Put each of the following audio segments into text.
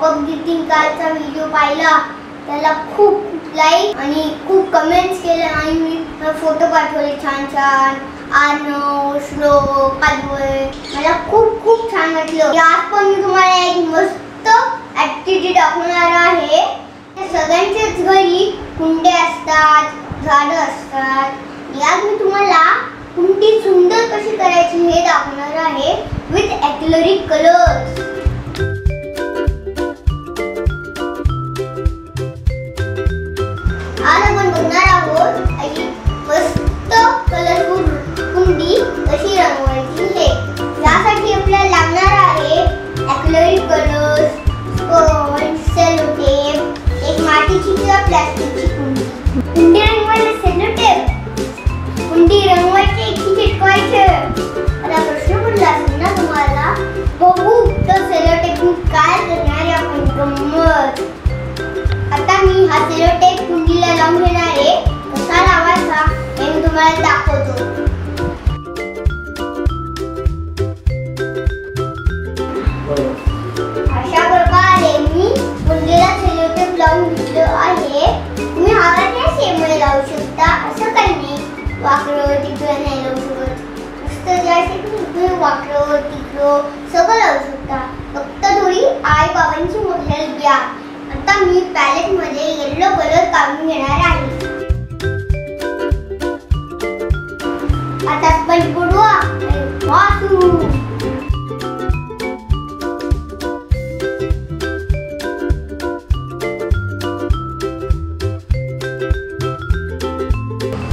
Popup greeting कार्डचा video पाहिला, त्याला खूप लाईक आणि खूप कमेंट्स केले आणि मी फोटो पाठवले छान छान. आर्नव, श्लोक, पादवय, मला खूप खूप छान वाटलं. आज पण मी तुम्हाला एक मस्त ऍक्टिव्हिटी दाखवणार आहे. सगळ्यांच्याच घरी कुंडे असतात, झाडं असतात. यात मी तुम्हाला कुंडी सुंदर कशी करायची हे दाखवणार आहे विथ ॲक्रिलिक कलर्स. आज आपण बघणार आहोत मस्त कलरफुल कुंडी कशी रंगवायची हे. यासाठी आपल्याला लागणार आहे acrylic colours, sponge, sellotape, एक मातीची किंवा प्लास्टिकची कुंडी. कुंडी रंगवायला सेलो टेप, कुंडी रंगवायचे की चिटकवायचे आता प्रश्न पडला असेल ना तुम्हाला. बघू तर सेलो टेपने काय करणार आहे आपण गंमत. आता मी हा सेलो टेप कुंडीला लावून घेणार आहे. कसा लावायचा हे मी तुम्हाला दाखवतो. अशा प्रकारे मी कुंडीला सेलो टेप लावून घेतलं आहे. तुम्ही हाताच्या शेपमध्ये लावू शकता, असं काही नाही. वाकडं तिकडं नाही लावू शकत. नुसतं ज्यासाठी तुम्ही वाकडं तिकडं सगळं लावू शकता. फक्त थोडी आई बाबांची हेल्प घ्या. आता मी पॅलेट मध्ये येलो कलर काढून घेणार आहे. आता स्पंज बुडवा वासू.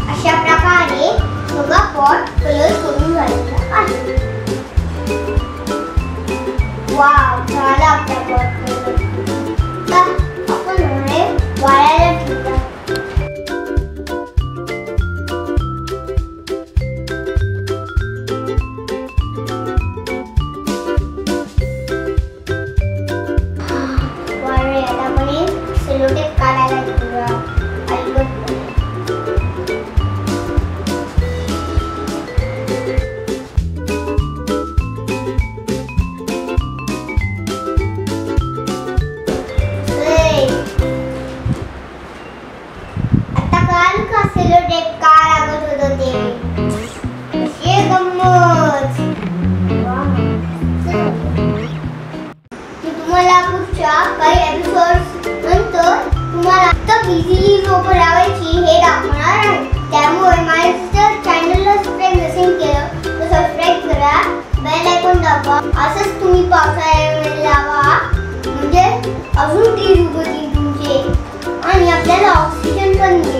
अशा प्रकारे सगळा पॉट कलर करून घ्यायचा आहे. वाव, झाला आपला पॉट कलर. आपण हे वाळायला ठेवूया. वाळले. आता आपण सेलो टेप काढायला ठेवूया. सेलो टेप का लागत होतं ते हे गंमत. तुम्हाला पुढच्या काही एपिसोड्स नंतर तुम्हाला तर इझिली रोप लावायची हे दाखवणार आहे. त्यामुळे माझ्या चॅनलला सबस्क्राईब नसेल केलं तर सबस्क्राईब करा, बेल आयकॉन दाबा. असंच तुम्ही पावसाळ्यामध्ये लावा म्हणजे अजून ट्रीज उगवतील तुमचे आणि आपल्याला ऑक्सिजन पण मिळेल.